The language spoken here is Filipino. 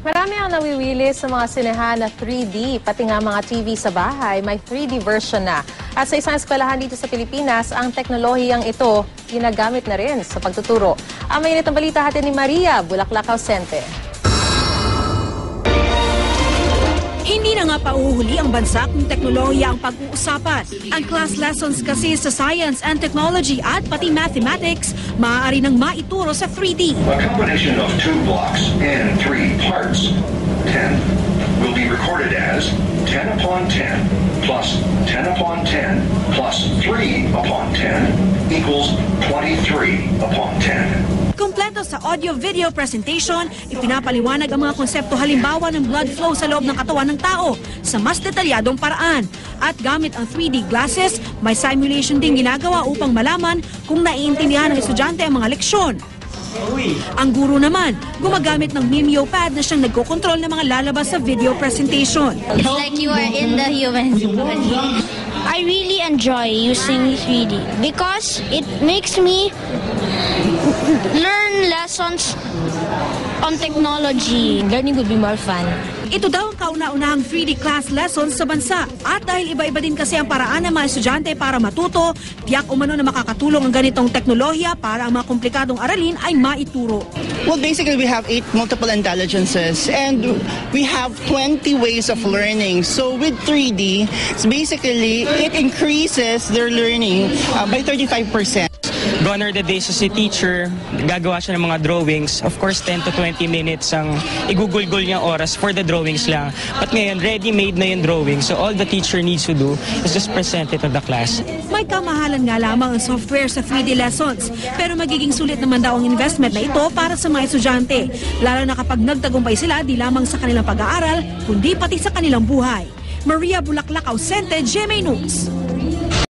Marami ang nawiwili sa mga sinehan na 3D, pati nga mga TV sa bahay, may 3D version na. At sa isang eskwelahan dito sa Pilipinas, ang teknolohiyang ito ginagamit na rin sa pagtuturo. Ang mainit ang balita natin ni Maria Bulaklak Ausente. Hindi na nga pauhuli ang bansa kung teknolohiya ang pag-uusapan. Ang class lessons kasi sa science and technology at pati mathematics, maaari nang maituro sa 3D. A combination of 2 blocks and 3 parts, 10, will be recorded as 10 upon 10 plus 10 upon 10 plus 3 upon 10 equals 23 upon 10. Kompleto sa audio-video presentation, ipinapaliwanag ang mga konsepto halimbawa ng blood flow sa loob ng katawan ng tao sa mas detalyadong paraan. At gamit ang 3D glasses, may simulation ding ginagawa upang malaman kung naiintindihan ng estudyante ang mga leksyon. Ang guro naman, gumagamit ng Mimeo pad na siyang nagkokontrol ng mga lalabas sa video presentation. It's like you are in the human body. I really enjoy using 3D because it makes me learn lessons on technology. Learning would be more fun. Ito daw ang kauna-unahang 3D class lessons sa bansa. At dahil iba-iba din kasi ang paraan ng mga estudyante para matuto, tiyak umano na makakatulong ang ganitong teknolohiya para ang mga komplikadong aralin ay maituro. Well, basically, we have 8 multiple intelligences and we have 20 ways of learning. So with 3D, it's basically, it increases their learning by 35%. Gone are the days as a teacher, gagawa siya ng mga drawings. Of course, 10 to 20 minutes ang igugulgol niyang oras for the drawings lang. But ngayon, ready-made na yung drawing. So all the teacher needs to do is just present it to the class. May kamahalan nga lamang ang software sa 3D lessons. Pero magiging sulit naman daw ang investment na ito para sa mga estudyante. Lalo na kapag nagtagumpay sila di lamang sa kanilang pag-aaral, kundi pati sa kanilang buhay. Maria Bulaklak Ausente, GMA News.